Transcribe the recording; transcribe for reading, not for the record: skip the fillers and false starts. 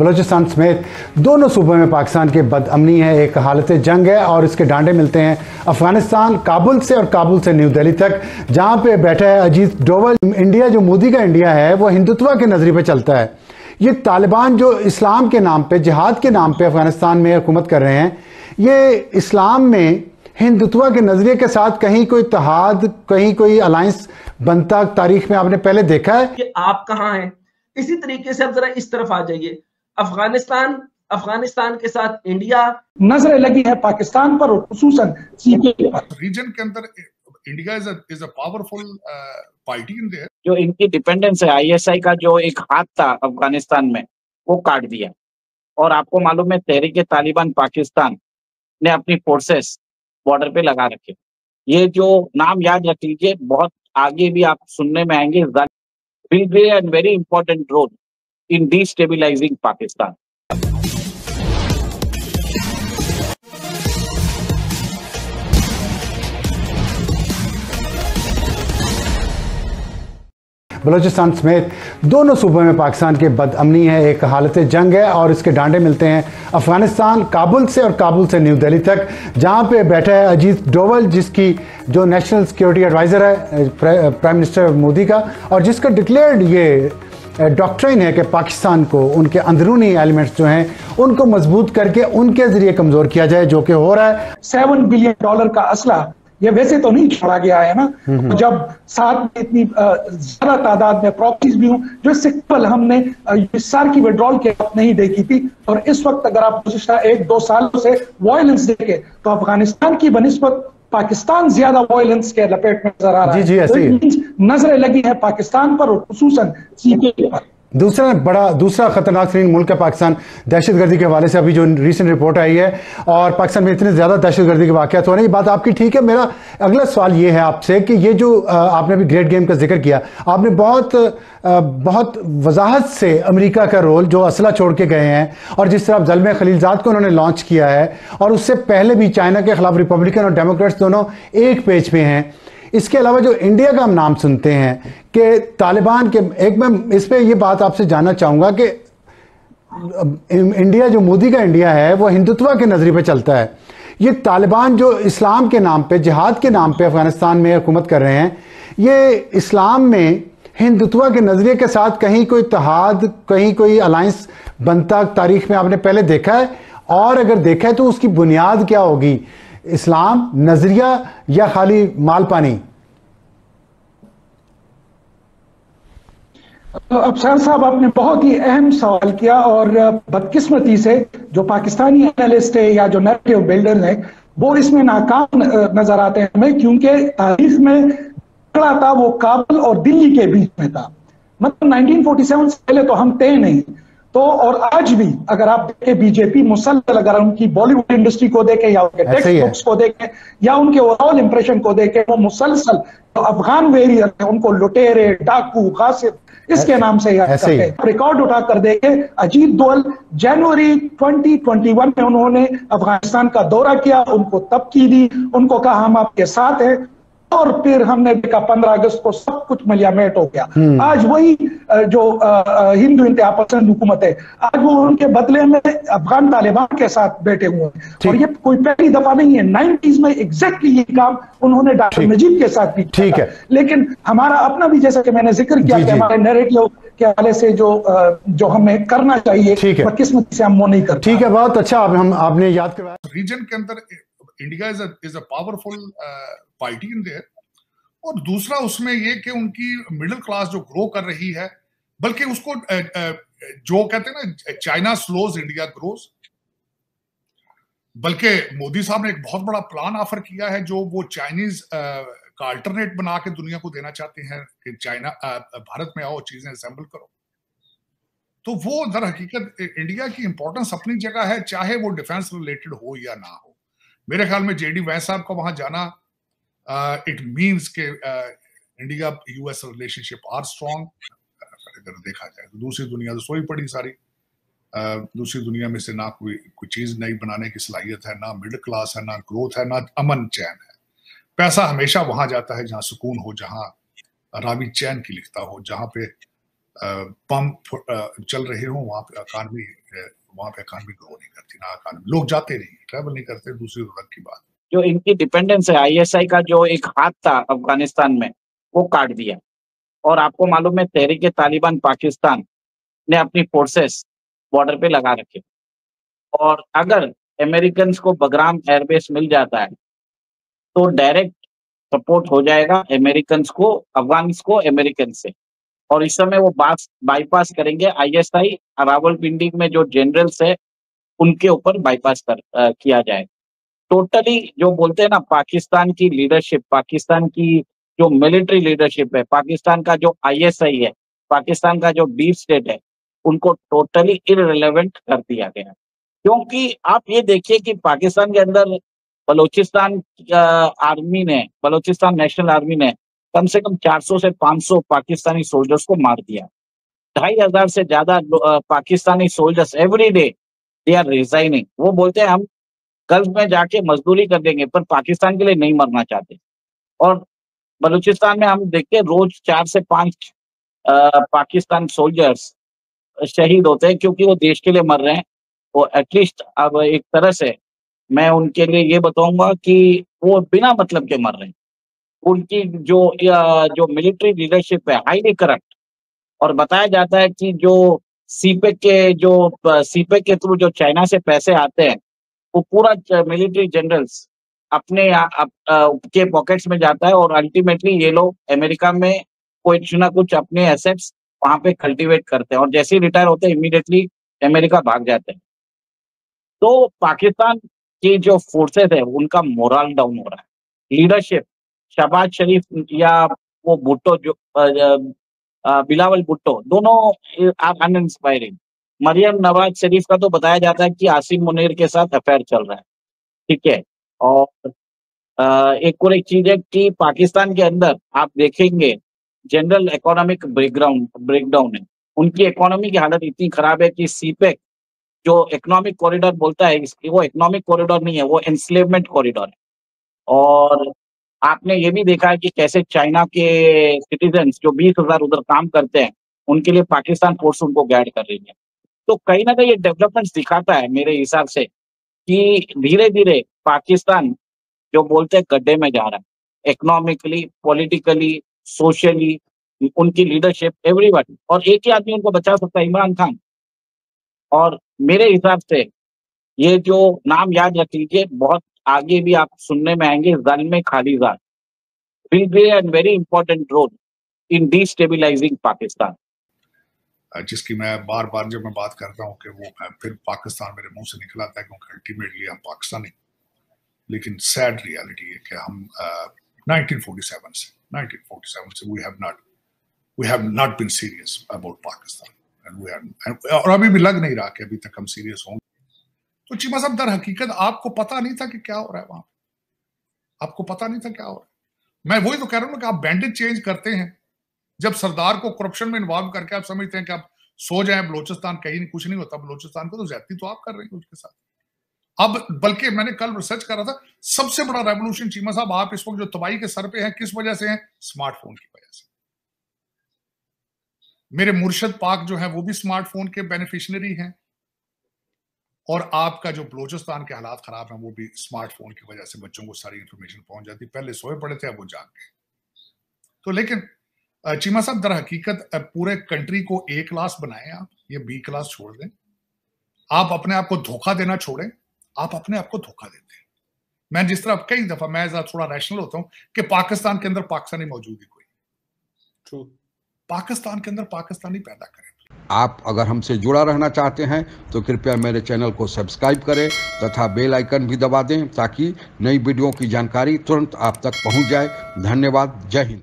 बलूचिस्तान समेत दोनों सूबों में पाकिस्तान की बदअमनी है, एक हालत जंग है और इसके डांडे मिलते हैं अफगानिस्तान, काबुल से और काबुल से न्यू दिल्ली तक, जहां पे बैठा है अजीत डोवल। इंडिया जो मोदी का इंडिया है वो हिंदुत्व के नजरिए पे चलता है। ये तालिबान जो इस्लाम के नाम पे, जिहाद के नाम पे अफगानिस्तान में हुकूमत कर रहे हैं, ये इस्लाम में हिंदुत्व के नजरिए के साथ कहीं कोई इत्तेहाद, कहीं कोई अलायंस बनता तारीख में आपने पहले देखा है? कि आप कहां हैं। इसी तरीके से आप जरा इस तरफ आ जाइए, अफगानिस्तान के साथ इंडिया नजरें लगी है पाकिस्तान पर और खुसूसन सीपीए पर। रीजन के अंदर India is a powerful party in their. जो इनकी डिपेंडेंस है आईएसआई का, जो एक हाथ था अफगानिस्तान में, वो काट दिया। और आपको मालूम है तहरीके तालिबान पाकिस्तान ने अपनी फोर्सेस बॉर्डर पे लगा रखे। ये जो नाम याद रख लीजिए, बहुत आगे भी आप सुनने में आएंगे, will play a very important role in destabilizing Pakistan. Balochistan समेत दोनों सूबों में पाकिस्तान की बदअमनी है, एक हालत जंग है और इसके डांडे मिलते हैं अफगानिस्तान, काबुल से और काबुल से न्यू दिल्ली तक, जहां पे बैठा है अजीत डोवल, जिसकी जो नेशनल सिक्योरिटी एडवाइज़र है प्राइम मिनिस्टर मोदी का, और जिसका डिक्लेयर्ड ये डॉक्ट्रिन है कि पाकिस्तान को उनके अंदरूनी एलिमेंट्स जो हैं उनको मजबूत करके उनके ज़रिए कमज़ोर किया जाए, जो कि हो रहा है। $7 बिलियन का असला ये वैसे तो नहीं छोड़ा गया है ना, तो जब साथ में इतनी ज्यादा तादाद में प्रॉपर्टीज भी हों, जो इससे कल हमने सार की विड्रॉल के वक्त नहीं देखी थी। और इस वक्त अगर आप पिछले 1-2 सालों से वायलेंस देखें तो अफगानिस्तान की बनिस्बत पाकिस्तान ज्यादा वायलेंस के लपेट में नजर आ रहा है। जी, ऐसे ही नजरें लगी है पाकिस्तान पर और खुसूसन सीपीए पर। दूसरा खतरनाक तरीन मुल्क है पाकिस्तान, दहशतगर्दी के हवाले से अभी जो रिसेंट रिपोर्ट आई है, और पाकिस्तान में इतने ज़्यादा दहशतगर्दी के वाक़यात हो रहे हैं। ये बात आपकी ठीक है। मेरा अगला सवाल ये है आपसे कि ये जो आपने अभी ग्रेट गेम का जिक्र किया, आपने बहुत वजाहत से अमेरिका का रोल, जो असला छोड़ के गए हैं, और जिस तरह ज़ल्मे खलीलजाद को उन्होंने लॉन्च किया है, और उससे पहले भी चाइना के खिलाफ रिपब्लिकन और डेमोक्रेट्स दोनों एक पेज पे हैं। इसके अलावा जो इंडिया का हम नाम सुनते हैं कि तालिबान के, एक मैं इस पे ये बात आपसे जानना चाहूँगा कि इंडिया जो मोदी का इंडिया है वो हिंदुत्व के नजरिए पे चलता है। ये तालिबान जो इस्लाम के नाम पे, जिहाद के नाम पे अफगानिस्तान में हुकूमत कर रहे हैं, ये इस्लाम में हिंदुत्व के नजरिए के साथ कहीं कोई इत्तेहाद, कहीं कोई अलायंस बनता तारीख में आपने पहले देखा है? और अगर देखा है तो उसकी बुनियाद क्या होगी? इस्लाम, नजरिया या खाली माल पानी? अफसर साहब, आपने बहुत ही अहम सवाल किया, और बदकिस्मती से जो पाकिस्तानी एनालिस्ट है या जो नैरेटिव बिल्डर हैं वो इसमें नाकाम नजर आते हैं हमें, क्योंकि तारीख में खड़ा था वो काबुल और दिल्ली के बीच में था। मतलब 1947 से पहले तो हम थे नहीं। तो और आज भी अगर आप देखें बीजेपी मुसलसल, अगर उनकी बॉलीवुड इंडस्ट्री को देखें या उनके टेक्स्ट बुक्स को देखें या उनके ओवरऑल इंप्रेशन को देखें, वो मुसलसल तो अफगान वेरियर है, उनको लुटेरे, डाकू, गासिब इसके नाम से याद करते हैं। रिकॉर्ड उठाकर देखें, अजीत डोवल जनवरी 2021 में उन्होंने अफगानिस्तान का दौरा किया, उनको तबकी दी, उनको कहा हम आपके साथ हैं, और फिर हमने देखा 15 अगस्त को सब कुछ मलियामेट हो गया। आज वही जो हिंदू इंतहा पसंद हुकूमत है, आज वो उनके बदले में अफगान तालिबान के साथ बैठे हुए हैं। और ये कोई पहली दफा नहीं है, 90s में एग्जैक्टली ये काम उन्होंने डॉक्टर नजीब के साथ भी किया। ठीक है। लेकिन हमारा अपना भी, जैसा कि मैंने जिक्र किया कि हमारे नैरेटिव के हवाले से जो हमें करना चाहिए, बदकिस्मती से हम वो नहीं करते। ठीक है, बहुत अच्छा आपने याद करवाया। रीजन के अंदर India is a powerful party in their. और दूसरा उसमें ये कि उनकी मिडिल क्लास जो ग्रो कर रही है, बल्कि उसको जो कहते हैं ना, चाइना स्लोज इंडिया ग्रोज, बल्कि मोदी साहब ने एक बहुत बड़ा प्लान ऑफर किया है जो वो चाइनीज का अल्टरनेट बना के दुनिया को देना चाहते हैं कि चाइना भारत में आओ, चीजें असेंबल करो। तो वो दर हकीकत इंडिया की इंपॉर्टेंस अपनी जगह है, चाहे वो डिफेंस रिलेटेड हो या ना हो। मेरे ख्याल में जेडी वैस साहब का वहां जाना इट मीन्स के India US relationship are strong. अगर देखा जाए तो दूसरी दुनिया तो सोई पड़ी सारी, दूसरी दुनिया में से ना कोई चीज नई बनाने की सलाहियत है, ना मिडिल क्लास है, ना ग्रोथ है, ना अमन चैन है। पैसा हमेशा वहां जाता है जहां सुकून हो, जहां रावी चैन की लिखता हो, जहां पे पंप चल रहे हो, वहां पे इकॉनमी ग्रो नहीं करती, ना इकॉनमी, लोग जाते नहीं, ट्रैवल नहीं करते, दूसरी अलग की बात। जो इनकी डिपेंडेंस है, आईएसआई का जो एक हाथ था अफगानिस्तान में, वो काट दिया। और आपको मालूम है तहरीक तालिबान पाकिस्तान ने अपनी फोर्सेस बॉर्डर पे लगा रखे, और अगर अमेरिकन को बगराम एयरबेस मिल जाता है तो डायरेक्ट सपोर्ट हो जाएगा अमेरिकन को, अफगान को अमेरिकन से। और इस समय वो बाईपास करेंगे आईएसआई, रावलपिंडी में जो जनरल्स है उनके ऊपर बाईपास किया जाए। टोटली जो बोलते हैं ना, पाकिस्तान की लीडरशिप, पाकिस्तान की जो मिलिट्री लीडरशिप है, पाकिस्तान का जो आईएसआई है, पाकिस्तान का जो डीप स्टेट है, उनको टोटली इररिलेवेंट कर दिया गया। क्योंकि आप ये देखिए कि पाकिस्तान के अंदर बलूचिस्तान आर्मी ने, बलूचिस्तान नेशनल आर्मी ने कम से कम 400 से 500 पाकिस्तानी सोल्जर्स को मार दिया। 2500 से ज्यादा Pakistani soldiers every day they are resigning. वो बोलते हैं हम गल्फ में जाके मजदूरी कर देंगे, पर पाकिस्तान के लिए नहीं मरना चाहते। और बलूचिस्तान में हम देखते हैं रोज 4 से 5 पाकिस्तान सोल्जर्स शहीद होते हैं, क्योंकि वो देश के लिए मर रहे हैं। वो एटलीस्ट अब एक तरह से मैं उनके लिए ये बताऊंगा कि वो बिना मतलब के मर रहे हैं। उनकी जो मिलिट्री लीडरशिप है हाईली करप्ट, और बताया जाता है कि जो सीपेक के थ्रू जो चाइना से पैसे आते हैं, वो पूरा मिलिट्री जनरल्स अपने के पॉकेट्स में जाता है, और अल्टीमेटली ये लोग अमेरिका में कुछ ना कुछ अपने एसेट्स वहां पे कल्टीवेट करते हैं, और जैसे ही रिटायर होते हैं इमीडिएटली अमेरिका भाग जाते हैं। तो पाकिस्तान की जो फोर्सेस है उनका मोरल डाउन हो रहा है। लीडरशिप, शहबाज शरीफ या वो भुट्टो, जो बिलावल भुट्टो, दोनों अनइंस्पायरिंग। मरियम नवाज शरीफ का तो बताया जाता है कि आसिम मुनीर के साथ अफेयर चल रहा है, ठीक है। और एक और एक चीज है कि पाकिस्तान के अंदर आप देखेंगे जनरल इकोनॉमिक ब्रेकडाउन है। उनकी इकोनॉमी की हालत इतनी खराब है कि सीपेक जो इकोनॉमिक कॉरिडोर बोलता है, वो इकोनॉमिक कॉरिडोर नहीं है, वो एंस्लेवमेंट कॉरिडोर है। और आपने ये भी देखा है कि कैसे चाइना के सिटीजन्स जो 20,000 उधर काम करते हैं, उनके लिए पाकिस्तान फोर्स उनको गाइड कर रही है। तो कहीं ना कहीं ये डेवलपमेंट दिखाता है मेरे हिसाब से कि धीरे धीरे पाकिस्तान जो बोलते हैं गड्ढे में जा रहा है, इकोनॉमिकली, पॉलिटिकली, सोशली, उनकी लीडरशिप, एवरीवन। और एक ही आदमी उनको बचा सकता है, इमरान खान। और मेरे हिसाब से ये जो नाम याद रख लीजिए, बहुत आगे भी आप सुनने में आएंगे, Zalmay Khalilzad will play a very important role in destabilizing Pakistan. जिसकी मैं बार बार जब मैं बात करता हूँ कि वो फिर पाकिस्तान मेरे मुंह से निकल आता है, क्योंकि अल्टीमेटली हम पाकिस्तानी। लेकिन सैड रियलिटी है कि हम 1947 से we have not been serious about Pakistan, और अभी भी लग नहीं रहा कि अभी तक हम सीरियस होंगे। तो चीमा साहब, दर हकीकत आपको पता नहीं था कि क्या हो रहा है वहां, आपको पता नहीं था क्या हो रहा है। मैं वही तो कह रहा हूं कि आप बैंडेज चेंज करते हैं। जब सरदार को करप्शन में इन्वॉल्व करके आप समझते हैं कि आप सो जाएं, बलोचिस्तान कहीं कुछ नहीं होता, बलोचिस्तान को तो ज्यादती तो आप कर रहे हैं उसके साथ। अब बल्कि मैंने कल रिसर्च कर रहा था, सबसे बड़ा रेवोल्यूशन चीमा साहब आप इस वक्त जो तबाही के सर पे है, किस वजह से है? स्मार्टफोन की वजह से। मेरे मुर्शद पाक जो है वो भी स्मार्टफोन के बेनिफिशियरी हैं, और आपका जो बलोचिस्तान के हालात खराब हैं वो भी स्मार्टफोन की वजह से बच्चों को सारी इंफॉर्मेशन पहुंच जाती। पहले सोए पड़े थे, अब वो जाग गए। तो लेकिन चीमा साहब, दर हकीकत पूरे कंट्री को ए क्लास बनाएं आप, ये बी क्लास छोड़ दें। आप अपने आप को धोखा देना छोड़ें, आप अपने आप को धोखा देते हैं। मैं जिस तरह कई दफा मैं थोड़ा रैशनल होता हूं कि पाकिस्तान के अंदर पाकिस्तानी मौजूद ही कोई, ट्रू, पाकिस्तान के अंदर पाकिस्तानी पैदा करें। आप अगर हमसे जुड़ा रहना चाहते हैं तो कृपया मेरे चैनल को सब्सक्राइब करें तथा बेल आइकन भी दबा दें, ताकि नई वीडियो की जानकारी तुरंत आप तक पहुंच जाए। धन्यवाद। जय हिंद।